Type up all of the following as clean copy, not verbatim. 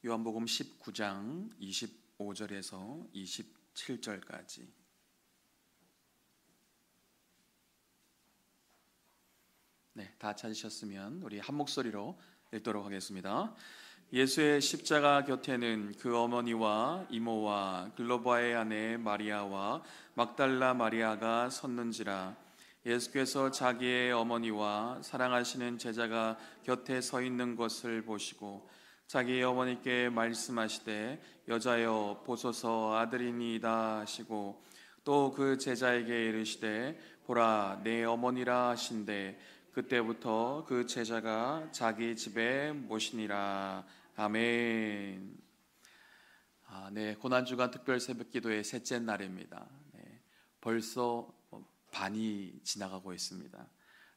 요한복음 19장 25절에서 27절까지. 네, 다 찾으셨으면 우리 한 목소리로 읽도록 하겠습니다. 예수의 십자가 곁에는 그 어머니와 이모와 글로바의 아내 마리아와 막달라 마리아가 섰는지라. 예수께서 자기의 어머니와 사랑하시는 제자가 곁에 서 있는 것을 보시고 자기의 어머니께 말씀하시되 여자여 보소서 아들이니이다 하시고 또 그 제자에게 이르시되 보라 내 어머니라 하신대 그때부터 그 제자가 자기 집에 모시니라. 아멘. 네, 고난주간 특별 새벽기도의 셋째 날입니다. 네, 벌써 반이 지나가고 있습니다.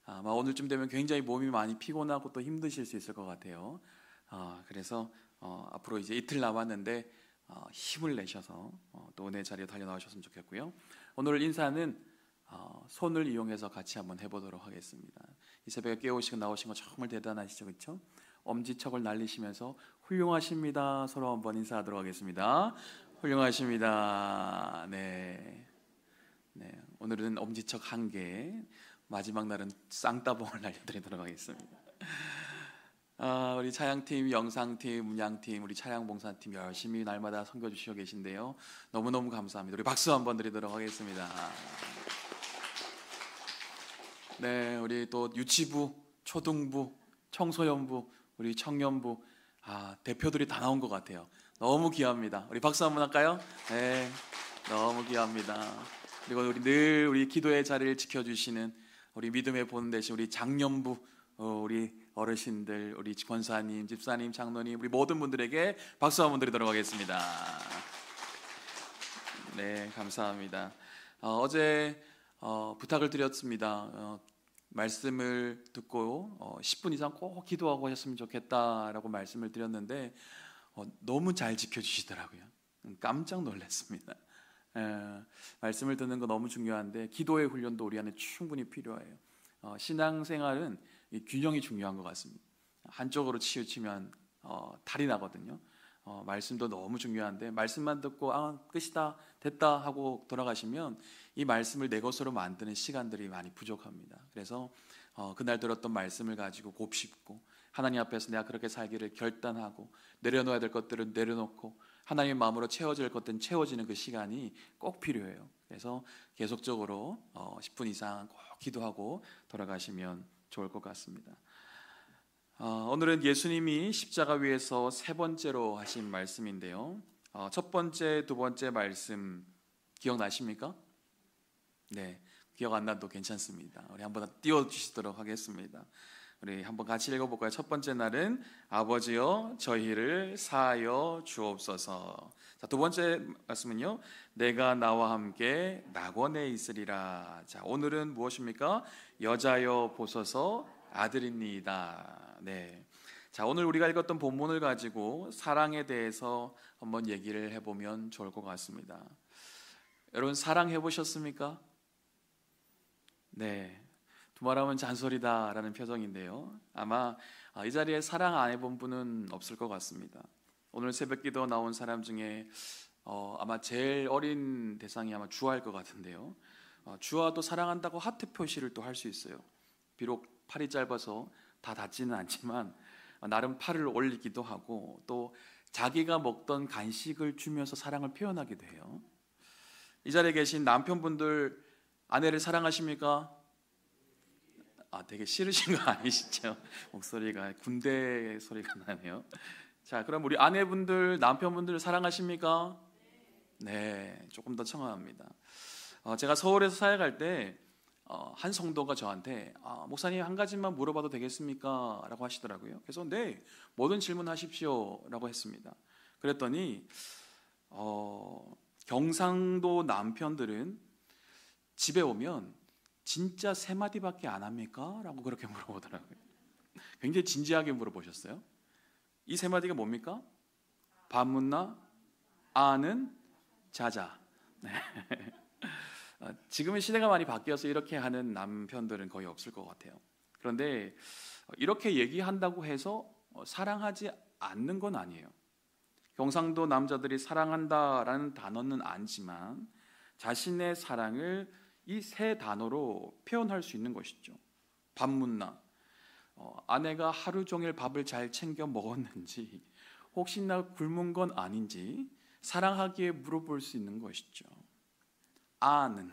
아마 오늘쯤 되면 굉장히 몸이 많이 피곤하고 또 힘드실 수 있을 것 같아요. 그래서 앞으로 이제 이틀 남았는데 힘을 내셔서 또 은혜 자리에 달려 나오셨으면 좋겠고요. 오늘 인사는 손을 이용해서 같이 한번 해보도록 하겠습니다. 이 새벽에 깨우시고 나오신 거 정말 대단하시죠, 그렇죠? 엄지척을 날리시면서 훌륭하십니다. 서로 한번 인사하도록 하겠습니다. 훌륭하십니다. 네, 오늘은 엄지척 1개, 마지막 날은 쌍따봉을 날려드리도록 하겠습니다. 우리 차양팀, 영상팀, 문양팀, 우리 차양봉사팀 열심히 날마다 섬겨주시고 계신데요. 너무너무 감사합니다. 우리 박수 한번 드리도록 하겠습니다. 네, 우리 또 유치부, 초등부, 청소년부, 우리 청년부 대표들이 다 나온 것 같아요. 너무 귀합니다. 우리 박수 한번 할까요? 네, 너무 귀합니다. 그리고 우리 기도의 자리를 지켜주시는 우리 믿음의 보는 대신 우리 장년부, 우리 어르신들, 우리 권사님, 집사님, 장로님, 우리 모든 분들에게 박수 한번 드리도록 하겠습니다. 네, 감사합니다. 어제 부탁을 드렸습니다. 말씀을 듣고 10분 이상 꼭 기도하고 하셨으면 좋겠다라고 말씀을 드렸는데 너무 잘 지켜주시더라고요. 깜짝 놀랐습니다. 말씀을 듣는 거 너무 중요한데 기도의 훈련도 우리 안에 충분히 필요해요. 신앙생활은 이 균형이 중요한 것 같습니다. 한쪽으로 치우치면 탈이 나거든요. 말씀도 너무 중요한데 말씀만 듣고 끝이다 됐다 하고 돌아가시면 이 말씀을 내 것으로 만드는 시간들이 많이 부족합니다. 그래서 그날 들었던 말씀을 가지고 곱씹고 하나님 앞에서 내가 그렇게 살기를 결단하고 내려놓아야 될 것들은 내려놓고 하나님의 마음으로 채워질 것들은 채워지는 그 시간이 꼭 필요해요. 그래서 계속적으로 10분 이상 꼭 기도하고 돌아가시면 좋을 것 같습니다. 오늘은 예수님이 십자가 위에서 세 번째로 하신 말씀인데요. 첫 번째, 두 번째 말씀 기억나십니까? 네, 기억 안 나도 괜찮습니다. 우리 한번 띄워주시도록 하겠습니다. 우리 한번 같이 읽어볼까요? 첫 번째 날은 아버지여 저희를 사하여 주옵소서. 자, 두 번째 말씀은요, 내가 나와 함께 낙원에 있으리라. 자, 오늘은 무엇입니까? 여자여 보소서 아들입니다. 네. 자, 오늘 우리가 읽었던 본문을 가지고 사랑에 대해서 한번 얘기를 해보면 좋을 것 같습니다. 여러분 사랑해 보셨습니까? 네. 두말하면 잔소리다라는 표정인데요. 아마 이 자리에 사랑 안 해본 분은 없을 것 같습니다. 오늘 새벽기도 나온 사람 중에 아마 제일 어린 대상이 아마 주아일 것 같은데요. 주아도 사랑한다고 하트 표시를 또 할 수 있어요. 비록 팔이 짧아서 다 닿지는 않지만 나름 팔을 올리기도 하고 또 자기가 먹던 간식을 주면서 사랑을 표현하기도 해요. 이 자리에 계신 남편분들 아내를 사랑하십니까? 되게 싫으신 거 아니시죠? 목소리가 군대 소리가 나네요. 자, 그럼 우리 아내분들, 남편분들 사랑하십니까? 네, 조금 더 청하합니다. 제가 서울에서 사역할 때 한 성도가 저한테 목사님 한 가지만 물어봐도 되겠습니까? 라고 하시더라고요. 그래서 네, 뭐든 질문하십시오 라고 했습니다. 그랬더니 경상도 남편들은 집에 오면 진짜 3마디밖에 안 합니까? 라고 그렇게 물어보더라고요. 굉장히 진지하게 물어보셨어요. 이 3마디가 뭡니까? 밥 묻나? 아는? 자자. 네. 지금은 시대가 많이 바뀌어서 이렇게 하는 남편들은 거의 없을 것 같아요. 그런데 이렇게 얘기한다고 해서 사랑하지 않는 건 아니에요. 경상도 남자들이 사랑한다라는 단어는 아니지만 자신의 사랑을 이 세 단어로 표현할 수 있는 것이죠. 밥 묻나, 아내가 하루 종일 밥을 잘 챙겨 먹었는지, 혹시나 굶은 건 아닌지 사랑하기에 물어볼 수 있는 것이죠. 아는,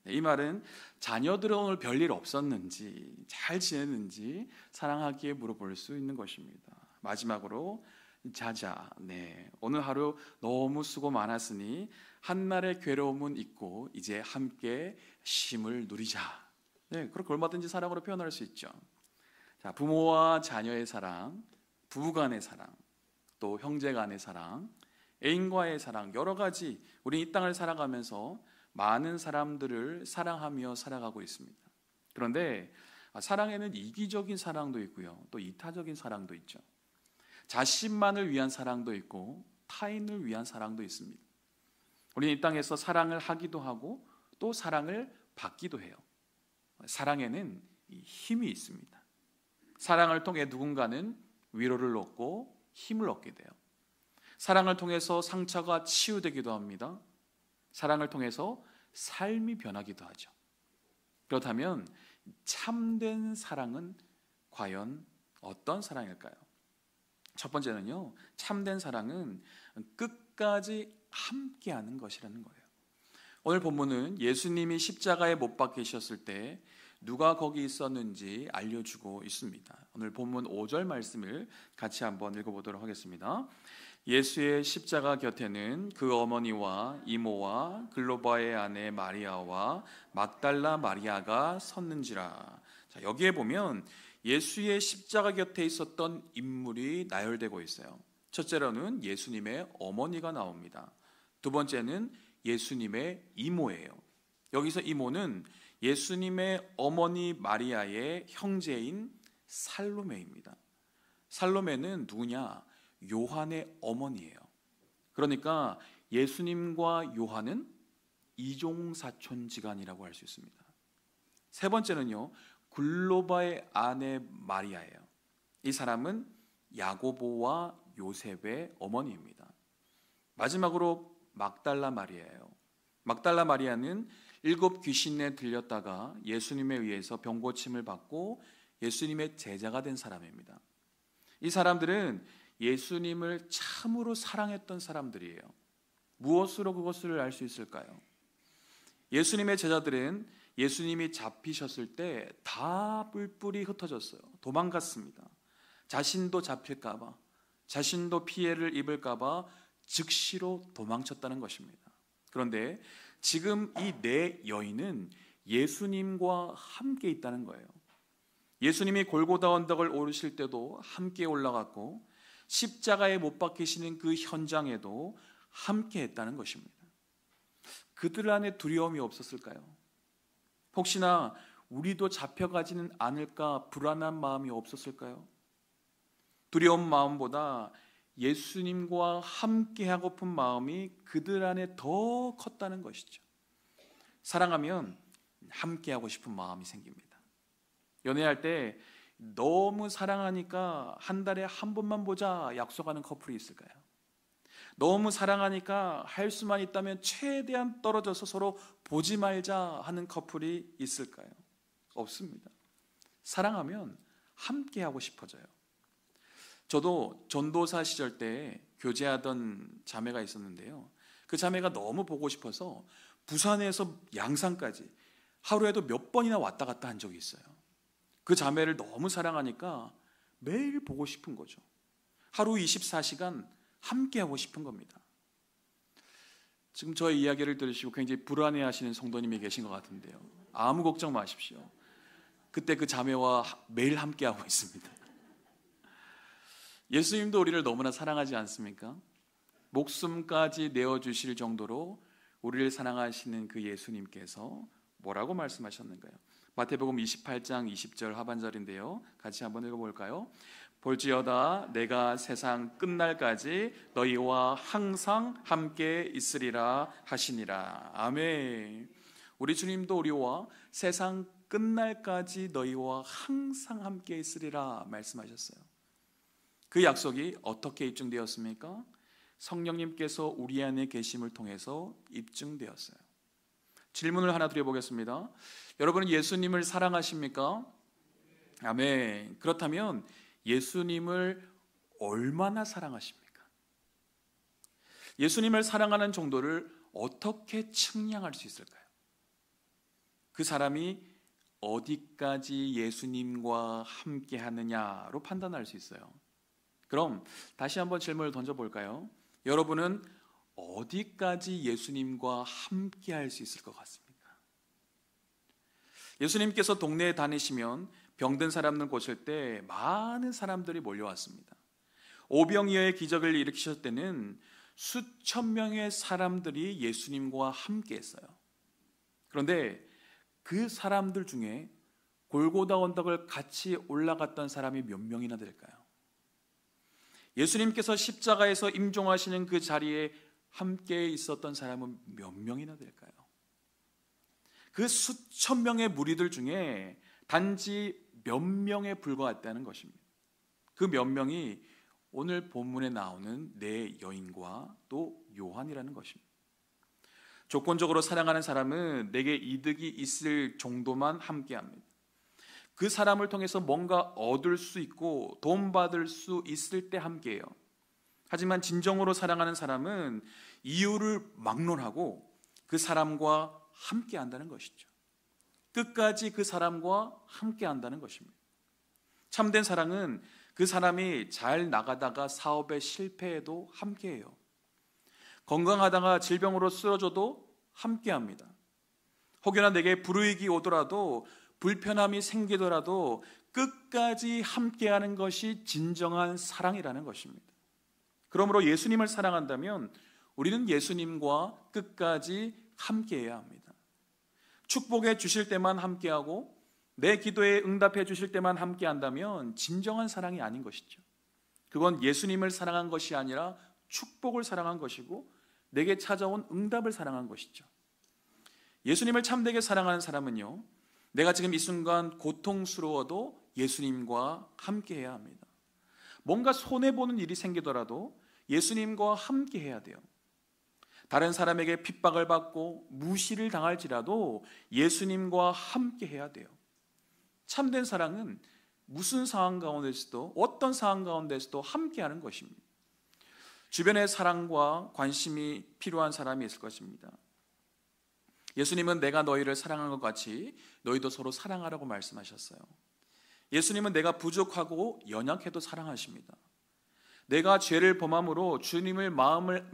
이 말은 자녀들은 오늘 별일 없었는지, 잘 지냈는지 사랑하기에 물어볼 수 있는 것입니다. 마지막으로 자자, 오늘 하루 너무 수고 많았으니 한날의 괴로움은 잊고 이제 함께 쉼을 누리자. 그렇게 얼마든지 사랑으로 표현할 수 있죠. 자, 부모와 자녀의 사랑, 부부 간의 사랑, 또 형제 간의 사랑, 애인과의 사랑, 여러 가지 우리 이 땅을 살아가면서 많은 사람들을 사랑하며 살아가고 있습니다. 그런데 사랑에는 이기적인 사랑도 있고요, 또 이타적인 사랑도 있죠. 자신만을 위한 사랑도 있고 타인을 위한 사랑도 있습니다. 우리는 이 땅에서 사랑을 하기도 하고 또 사랑을 받기도 해요. 사랑에는 힘이 있습니다. 사랑을 통해 누군가는 위로를 얻고 힘을 얻게 돼요. 사랑을 통해서 상처가 치유되기도 합니다. 사랑을 통해서 삶이 변하기도 하죠. 그렇다면 참된 사랑은 과연 어떤 사랑일까요? 첫 번째는요, 참된 사랑은 끝까지 함께하는 것이라는 거예요. 오늘 본문은 예수님이 십자가에 못 박히셨을 때 누가 거기 있었는지 알려주고 있습니다. 오늘 본문 5절 말씀을 같이 한번 읽어보도록 하겠습니다. 예수의 십자가 곁에는 그 어머니와 이모와 글로바의 아내 마리아와 막달라 마리아가 섰는지라. 자, 여기에 보면 예수의 십자가 곁에 있었던 인물이 나열되고 있어요. 첫째로는 예수님의 어머니가 나옵니다. 두 번째는 예수님의 이모예요. 여기서 이모는 예수님의 어머니 마리아의 형제인 살로메입니다. 살로메는 누구냐? 요한의 어머니예요. 그러니까 예수님과 요한은 이종사촌지간이라고 할 수 있습니다. 세 번째는요, 글로바의 아내 마리아예요. 이 사람은 야고보와 요셉의 어머니입니다. 마지막으로 막달라 마리아예요. 막달라 마리아는 7 귀신에 들렸다가 예수님에 의해서 병고침을 받고 예수님의 제자가 된 사람입니다. 이 사람들은 예수님을 참으로 사랑했던 사람들이에요. 무엇으로 그것을 알 수 있을까요? 예수님의 제자들은 예수님이 잡히셨을 때 다 뿔뿔이 흩어졌어요. 도망갔습니다. 자신도 잡힐까봐, 자신도 피해를 입을까봐 즉시로 도망쳤다는 것입니다. 그런데 지금 이 네 여인은 예수님과 함께 있다는 거예요. 예수님이 골고다 언덕을 오르실 때도 함께 올라갔고 십자가에 못 박히시는 그 현장에도 함께 했다는 것입니다. 그들 안에 두려움이 없었을까요? 혹시나 우리도 잡혀가지는 않을까 불안한 마음이 없었을까요? 두려운 마음보다 예수님과 함께 하고픈 마음이 그들 안에 더 컸다는 것이죠. 사랑하면 함께 하고 싶은 마음이 생깁니다. 연애할 때 너무 사랑하니까 한 달에 한 번만 보자 약속하는 커플이 있을까요? 너무 사랑하니까 할 수만 있다면 최대한 떨어져서 서로 보지 말자 하는 커플이 있을까요? 없습니다. 사랑하면 함께 하고 싶어져요. 저도 전도사 시절 때 교제하던 자매가 있었는데요, 그 자매가 너무 보고 싶어서 부산에서 양산까지 하루에도 몇 번이나 왔다 갔다 한 적이 있어요. 그 자매를 너무 사랑하니까 매일 보고 싶은 거죠. 하루 24시간 함께 하고 싶은 겁니다. 지금 저의 이야기를 들으시고 굉장히 불안해하시는 성도님이 계신 것 같은데요, 아무 걱정 마십시오. 그때 그 자매와 매일 함께 하고 있습니다. 예수님도 우리를 너무나 사랑하지 않습니까? 목숨까지 내어주실 정도로 우리를 사랑하시는 그 예수님께서 뭐라고 말씀하셨는가요? 마태복음 28장 20절 하반절인데요, 같이 한번 읽어볼까요? 볼지어다 내가 세상 끝날까지 너희와 항상 함께 있으리라 하시니라. 아멘. 우리 주님도 우리와 세상 끝날까지 너희와 항상 함께 있으리라 말씀하셨어요. 그 약속이 어떻게 입증되었습니까? 성령님께서 우리 안에 계심을 통해서 입증되었어요. 질문을 하나 드려보겠습니다. 여러분은 예수님을 사랑하십니까? 아멘. 그렇다면 예수님을 얼마나 사랑하십니까? 예수님을 사랑하는 정도를 어떻게 측량할 수 있을까요? 그 사람이 어디까지 예수님과 함께 하느냐로 판단할 수 있어요. 그럼 다시 한번 질문을 던져볼까요? 여러분은 어디까지 예수님과 함께 할 수 있을 것 같습니까? 예수님께서 동네에 다니시면 병든 사람들 고칠 때 많은 사람들이 몰려왔습니다. 오병이어의 기적을 일으키실 때는 수천 명의 사람들이 예수님과 함께 했어요. 그런데 그 사람들 중에 골고다 언덕을 같이 올라갔던 사람이 몇 명이나 될까요? 예수님께서 십자가에서 임종하시는 그 자리에 함께 있었던 사람은 몇 명이나 될까요? 그 수천 명의 무리들 중에 단지 몇 명에 불과했다는 것입니다. 그 몇 명이 오늘 본문에 나오는 네 여인과 또 요한이라는 것입니다. 조건적으로 사랑하는 사람은 내게 이득이 있을 정도만 함께합니다. 그 사람을 통해서 뭔가 얻을 수 있고 돈 받을 수 있을 때 함께해요. 하지만 진정으로 사랑하는 사람은 이유를 막론하고 그 사람과 함께한다는 것이죠. 끝까지 그 사람과 함께한다는 것입니다. 참된 사랑은 그 사람이 잘 나가다가 사업에 실패해도 함께해요. 건강하다가 질병으로 쓰러져도 함께합니다. 혹여나 내게 불이익이 오더라도 불편함이 생기더라도 끝까지 함께하는 것이 진정한 사랑이라는 것입니다. 그러므로 예수님을 사랑한다면 우리는 예수님과 끝까지 함께해야 합니다. 축복해 주실 때만 함께하고 내 기도에 응답해 주실 때만 함께한다면 진정한 사랑이 아닌 것이죠. 그건 예수님을 사랑한 것이 아니라 축복을 사랑한 것이고 내게 찾아온 응답을 사랑한 것이죠. 예수님을 참되게 사랑하는 사람은요, 내가 지금 이 순간 고통스러워도 예수님과 함께해야 합니다. 뭔가 손해보는 일이 생기더라도 예수님과 함께해야 돼요. 다른 사람에게 핍박을 받고 무시를 당할지라도 예수님과 함께해야 돼요. 참된 사랑은 무슨 상황 가운데서도 어떤 상황 가운데서도 함께하는 것입니다. 주변에 사랑과 관심이 필요한 사람이 있을 것입니다. 예수님은 내가 너희를 사랑한 것 같이 너희도 서로 사랑하라고 말씀하셨어요. 예수님은 내가 부족하고 연약해도 사랑하십니다. 내가 죄를 범함으로 주님을 마음을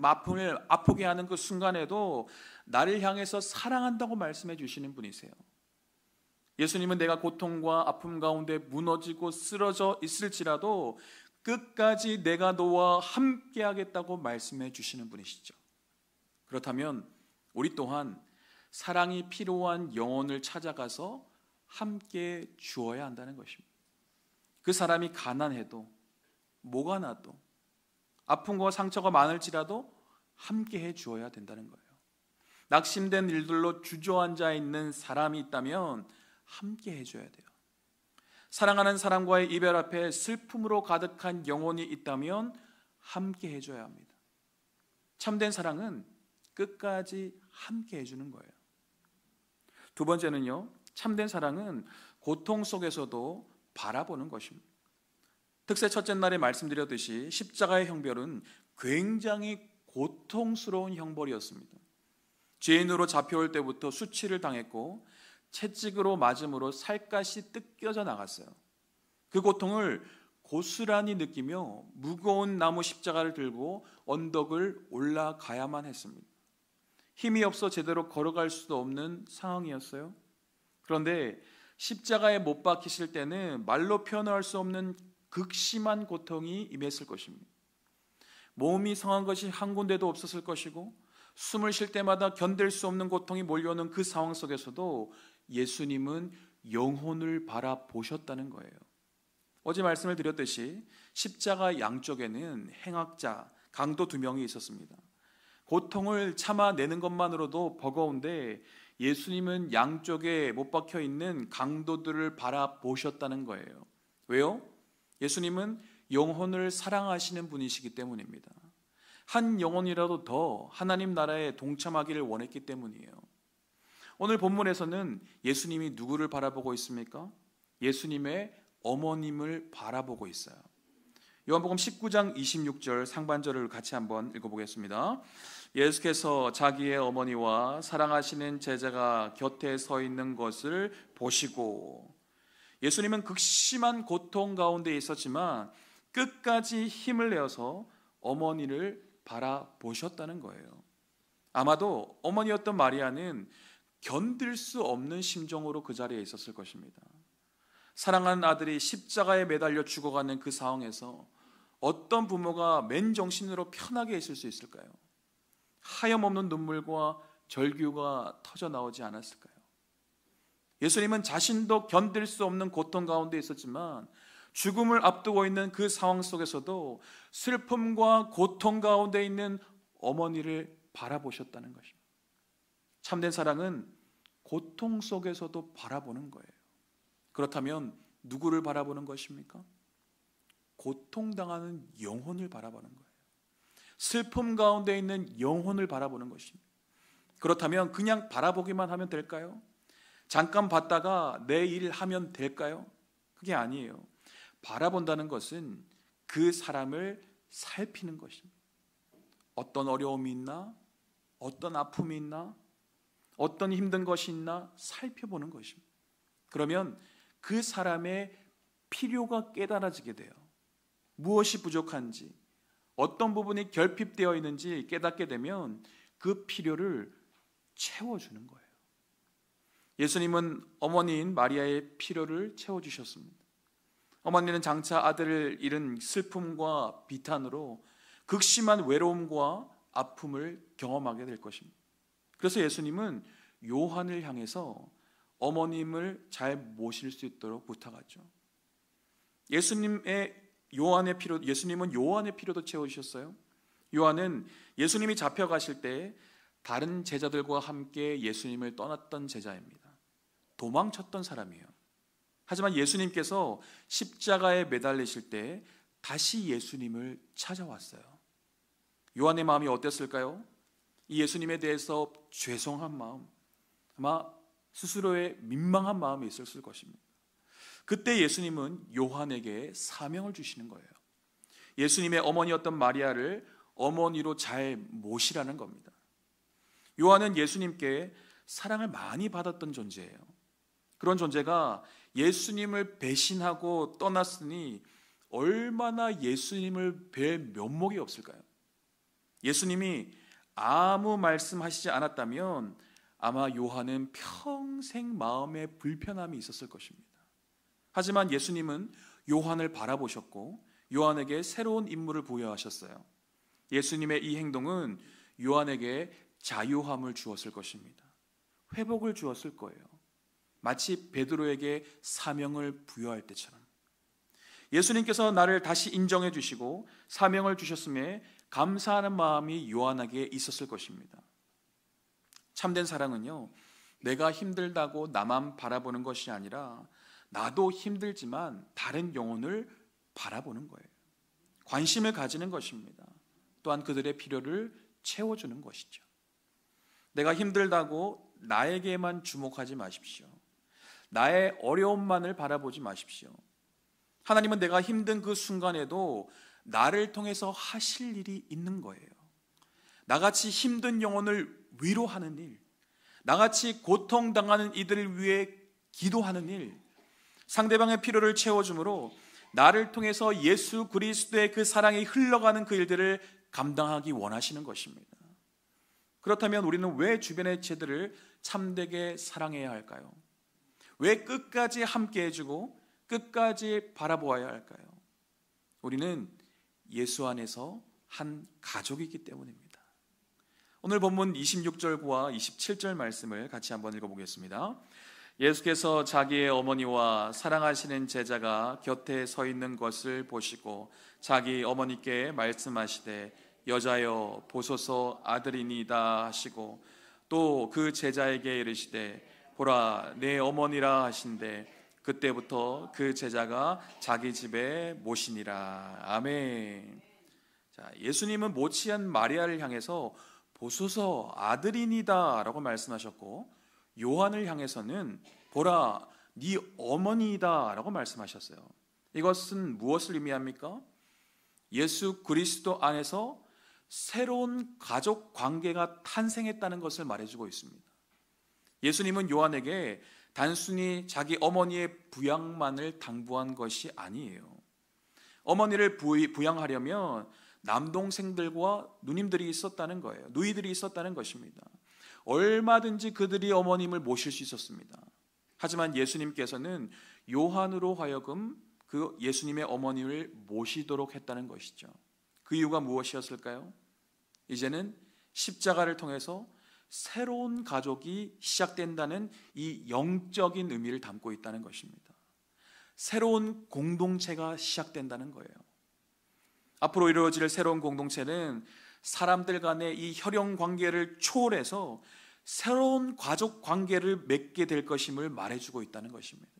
아프게 하는 그 순간에도 나를 향해서 사랑한다고 말씀해 주시는 분이세요. 예수님은 내가 고통과 아픔 가운데 무너지고 쓰러져 있을지라도 끝까지 내가 너와 함께 하겠다고 말씀해 주시는 분이시죠. 그렇다면 우리 또한 사랑이 필요한 영혼을 찾아가서 함께 주어야 한다는 것입니다. 그 사람이 가난해도 뭐가 나도 아픔과 상처가 많을지라도 함께 해 주어야 된다는 거예요. 낙심된 일들로 주저앉아 있는 사람이 있다면 함께 해줘야 돼요. 사랑하는 사람과의 이별 앞에 슬픔으로 가득한 영혼이 있다면 함께 해줘야 합니다. 참된 사랑은 끝까지 함께 해주는 거예요. 두 번째는요, 참된 사랑은 고통 속에서도 바라보는 것입니다. 특세 첫째 날에 말씀드렸듯이 십자가의 형벌은 굉장히 고통스러운 형벌이었습니다. 죄인으로 잡혀올 때부터 수치를 당했고 채찍으로 맞음으로 살갗이 뜯겨져 나갔어요. 그 고통을 고스란히 느끼며 무거운 나무 십자가를 들고 언덕을 올라가야만 했습니다. 힘이 없어 제대로 걸어갈 수도 없는 상황이었어요. 그런데 십자가에 못 박히실 때는 말로 표현할 수 없는 극심한 고통이 임했을 것입니다. 몸이 상한 것이 한 군데도 없었을 것이고 숨을 쉴 때마다 견딜 수 없는 고통이 몰려오는 그 상황 속에서도 예수님은 영혼을 바라보셨다는 거예요. 어제 말씀을 드렸듯이 십자가 양쪽에는 행악자, 강도 2명이 있었습니다. 고통을 참아내는 것만으로도 버거운데 예수님은 양쪽에 못 박혀 있는 강도들을 바라보셨다는 거예요. 왜요? 예수님은 영혼을 사랑하시는 분이시기 때문입니다. 한 영혼이라도 더 하나님 나라에 동참하기를 원했기 때문이에요. 오늘 본문에서는 예수님이 누구를 바라보고 있습니까? 예수님의 어머님을 바라보고 있어요. 요한복음 19장 26절 상반절을 같이 한번 읽어보겠습니다. 예수께서 자기의 어머니와 사랑하시는 제자가 곁에 서 있는 것을 보시고, 예수님은 극심한 고통 가운데 있었지만 끝까지 힘을 내어서 어머니를 바라보셨다는 거예요. 아마도 어머니였던 마리아는 견딜 수 없는 심정으로 그 자리에 있었을 것입니다. 사랑하는 아들이 십자가에 매달려 죽어가는 그 상황에서 어떤 부모가 맨정신으로 편하게 있을 수 있을까요? 하염없는 눈물과 절규가 터져 나오지 않았을까요? 예수님은 자신도 견딜 수 없는 고통 가운데 있었지만 죽음을 앞두고 있는 그 상황 속에서도 슬픔과 고통 가운데 있는 어머니를 바라보셨다는 것입니다. 참된 사랑은 고통 속에서도 바라보는 거예요. 그렇다면 누구를 바라보는 것입니까? 고통당하는 영혼을 바라보는 거예요. 슬픔 가운데 있는 영혼을 바라보는 것입니다. 그렇다면 그냥 바라보기만 하면 될까요? 잠깐 봤다가 내 일 하면 될까요? 그게 아니에요. 바라본다는 것은 그 사람을 살피는 것입니다. 어떤 어려움이 있나? 어떤 아픔이 있나? 어떤 힘든 것이 있나? 살펴보는 것입니다. 그러면 그 사람의 필요가 깨달아지게 돼요. 무엇이 부족한지, 어떤 부분이 결핍되어 있는지 깨닫게 되면 그 필요를 채워주는 거예요. 예수님은 어머니인 마리아의 필요를 채워주셨습니다. 어머니는 장차 아들을 잃은 슬픔과 비탄으로 극심한 외로움과 아픔을 경험하게 될 것입니다. 그래서 예수님은 요한을 향해서 어머님을 잘 모실 수 있도록 부탁하죠. 예수님은 요한의 필요도 채워주셨어요. 요한은 예수님이 잡혀가실 때 다른 제자들과 함께 예수님을 떠났던 제자입니다. 도망쳤던 사람이에요. 하지만 예수님께서 십자가에 매달리실 때 다시 예수님을 찾아왔어요. 요한의 마음이 어땠을까요? 이 예수님에 대해서 죄송한 마음, 아마 스스로의 민망한 마음이 있었을 것입니다. 그때 예수님은 요한에게 사명을 주시는 거예요. 예수님의 어머니였던 마리아를 어머니로 잘 모시라는 겁니다. 요한은 예수님께 사랑을 많이 받았던 존재예요. 그런 존재가 예수님을 배신하고 떠났으니 얼마나 예수님을 뵐 면목이 없을까요? 예수님이 아무 말씀하시지 않았다면 아마 요한은 평생 마음에 불편함이 있었을 것입니다. 하지만 예수님은 요한을 바라보셨고 요한에게 새로운 임무를 부여하셨어요. 예수님의 이 행동은 요한에게 자유함을 주었을 것입니다. 회복을 주었을 거예요. 마치 베드로에게 사명을 부여할 때처럼. 예수님께서 나를 다시 인정해 주시고 사명을 주셨음에 감사하는 마음이 요한에게 있었을 것입니다. 참된 사랑은요, 내가 힘들다고 나만 바라보는 것이 아니라 나도 힘들지만 다른 영혼을 바라보는 거예요. 관심을 가지는 것입니다. 또한 그들의 필요를 채워주는 것이죠. 내가 힘들다고 나에게만 주목하지 마십시오. 나의 어려움만을 바라보지 마십시오. 하나님은 내가 힘든 그 순간에도 나를 통해서 하실 일이 있는 거예요. 나같이 힘든 영혼을 위로하는 일, 나같이 고통당하는 이들을 위해 기도하는 일, 상대방의 필요를 채워주므로 나를 통해서 예수 그리스도의 그 사랑이 흘러가는 그 일들을 감당하기 원하시는 것입니다. 그렇다면 우리는 왜 주변의 죄들을 참되게 사랑해야 할까요? 왜 끝까지 함께 해주고 끝까지 바라보아야 할까요? 우리는 예수 안에서 한 가족이기 때문입니다. 오늘 본문 26절과 27절 말씀을 같이 한번 읽어보겠습니다. 예수께서 자기의 어머니와 사랑하시는 제자가 곁에 서 있는 것을 보시고 자기 어머니께 말씀하시되 여자여 보소서 아들이니이다 하시고 또 그 제자에게 이르시되 보라 내 어머니라 하신대 그때부터 그 제자가 자기 집에 모시니라. 아멘. 자, 예수님은 모치한 마리아를 향해서 보소서 아들이니다 라고 말씀하셨고, 요한을 향해서는 보라 네 어머니이다 라고 말씀하셨어요. 이것은 무엇을 의미합니까? 예수 그리스도 안에서 새로운 가족 관계가 탄생했다는 것을 말해주고 있습니다. 예수님은 요한에게 단순히 자기 어머니의 부양만을 당부한 것이 아니에요. 어머니를 부양하려면 남동생들과 누님들이 있었다는 거예요. 누이들이 있었다는 것입니다. 얼마든지 그들이 어머님을 모실 수 있었습니다. 하지만 예수님께서는 요한으로 하여금 그 예수님의 어머니를 모시도록 했다는 것이죠. 그 이유가 무엇이었을까요? 이제는 십자가를 통해서 새로운 가족이 시작된다는 이 영적인 의미를 담고 있다는 것입니다. 새로운 공동체가 시작된다는 거예요. 앞으로 이루어질 새로운 공동체는 사람들 간의 이 혈연 관계를 초월해서 새로운 가족 관계를 맺게 될 것임을 말해주고 있다는 것입니다.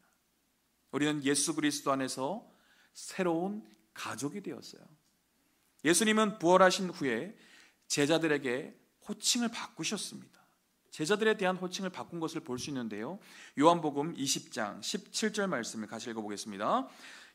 우리는 예수 그리스도 안에서 새로운 가족이 되었어요. 예수님은 부활하신 후에 제자들에게 호칭을 바꾸셨습니다. 제자들에 대한 호칭을 바꾼 것을 볼 수 있는데요, 요한복음 20장 17절 말씀을 같이 읽어보겠습니다.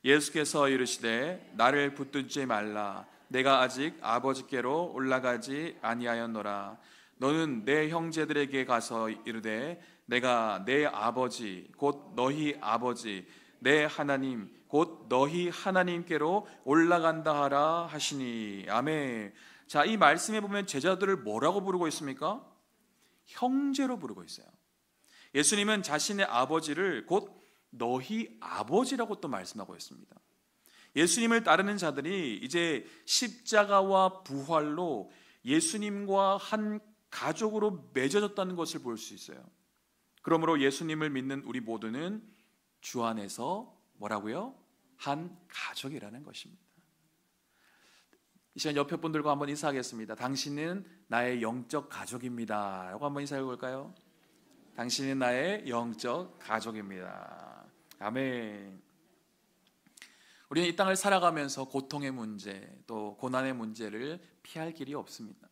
예수께서 이르시되 나를 붙들지 말라. 내가 아직 아버지께로 올라가지 아니하였노라. 너는 내 형제들에게 가서 이르되 내가 내 아버지 곧 너희 아버지 내 하나님 곧 너희 하나님께로 올라간다 하라 하시니. 아멘. 자, 이 말씀에 보면 제자들을 뭐라고 부르고 있습니까? 형제로 부르고 있어요. 예수님은 자신의 아버지를 곧 너희 아버지라고 또 말씀하고 있습니다. 예수님을 따르는 자들이 이제 십자가와 부활로 예수님과 한 가족으로 맺어졌다는 것을 볼 수 있어요. 그러므로 예수님을 믿는 우리 모두는 주 안에서 뭐라고요? 한 가족이라는 것입니다. 이 시간 옆에 분들과 한번 인사하겠습니다. 당신은 나의 영적 가족입니다 라고 한번 인사해 볼까요? 당신은 나의 영적 가족입니다. 아멘. 우리는 이 땅을 살아가면서 고통의 문제, 또 고난의 문제를 피할 길이 없습니다.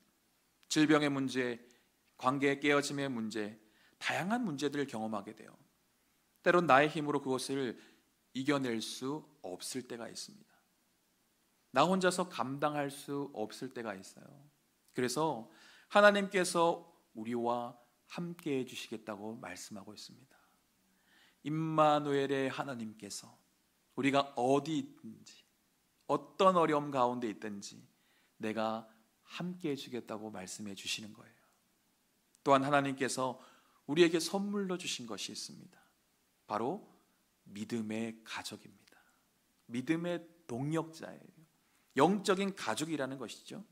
질병의 문제, 관계의 깨어짐의 문제, 다양한 문제들을 경험하게 돼요. 때론 나의 힘으로 그것을 이겨낼 수 없을 때가 있습니다. 나 혼자서 감당할 수 없을 때가 있어요. 그래서 하나님께서 우리와 함께 해주시겠다고 말씀하고 있습니다. 임마누엘의 하나님께서 우리가 어디 있든지 어떤 어려움 가운데 있든지 내가 함께 해주겠다고 말씀해 주시는 거예요. 또한 하나님께서 우리에게 선물로 주신 것이 있습니다. 바로 믿음의 가족입니다. 믿음의 동력자예요. 영적인 가족이라는 것이죠.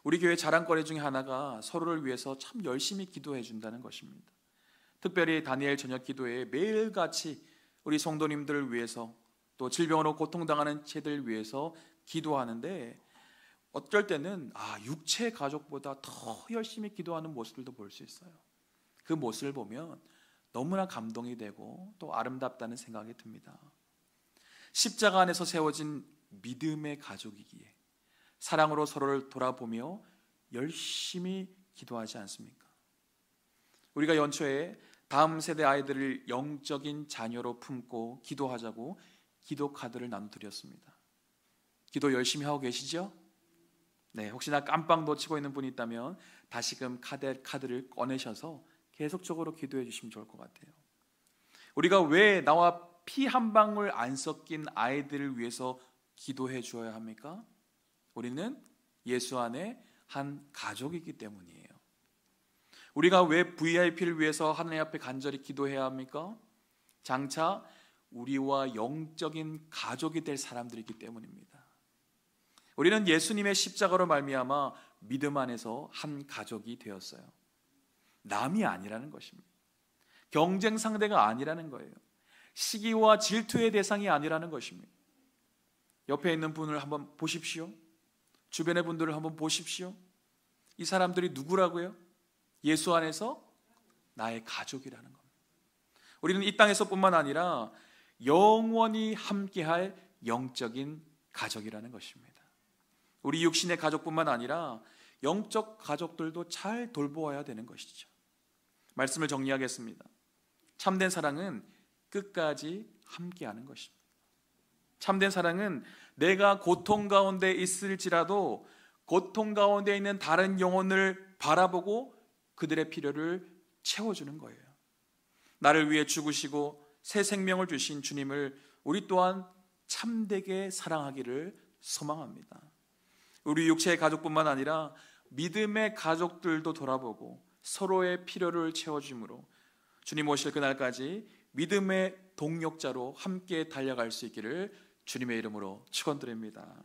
우리 교회 자랑거리 중에 하나가 서로를 위해서 참 열심히 기도해 준다는 것입니다. 특별히 다니엘 저녁 기도회에 매일같이 우리 성도님들을 위해서 또 질병으로 고통당하는 채들 위해서 기도하는데, 어쩔 때는 육체 가족보다 더 열심히 기도하는 모습들도 볼 수 있어요. 그 모습을 보면 너무나 감동이 되고 또 아름답다는 생각이 듭니다. 십자가 안에서 세워진 믿음의 가족이기에 사랑으로 서로를 돌아보며 열심히 기도하지 않습니까? 우리가 연초에 다음 세대 아이들을 영적인 자녀로 품고 기도하자고 기도 카드를 나눠드렸습니다. 기도 열심히 하고 계시죠? 네, 혹시나 깜빡 놓치고 있는 분이 있다면 다시금 카드를 꺼내셔서 계속적으로 기도해 주시면 좋을 것 같아요. 우리가 왜 나와 피 한 방울 안 섞인 아이들을 위해서 기도해 주어야 합니까? 우리는 예수 안에 한 가족이기 때문이에요. 우리가 왜 VIP를 위해서 하나님 앞에 간절히 기도해야 합니까? 장차 우리와 영적인 가족이 될 사람들이기 때문입니다. 우리는 예수님의 십자가로 말미암아 믿음 안에서 한 가족이 되었어요. 남이 아니라는 것입니다. 경쟁 상대가 아니라는 거예요. 시기와 질투의 대상이 아니라는 것입니다. 옆에 있는 분을 한번 보십시오. 주변의 분들을 한번 보십시오. 이 사람들이 누구라고요? 예수 안에서 나의 가족이라는 겁니다. 우리는 이 땅에서뿐만 아니라 영원히 함께할 영적인 가족이라는 것입니다. 우리 육신의 가족뿐만 아니라 영적 가족들도 잘 돌보아야 되는 것이죠. 말씀을 정리하겠습니다. 참된 사랑은 끝까지 함께하는 것입니다. 참된 사랑은 내가 고통 가운데 있을지라도 고통 가운데 있는 다른 영혼을 바라보고 그들의 필요를 채워주는 거예요. 나를 위해 죽으시고 새 생명을 주신 주님을 우리 또한 참되게 사랑하기를 소망합니다. 우리 육체의 가족뿐만 아니라 믿음의 가족들도 돌아보고 서로의 필요를 채워줌으로 주님 오실 그날까지 믿음의 동역자로 함께 달려갈 수 있기를 주님의 이름으로 축원드립니다.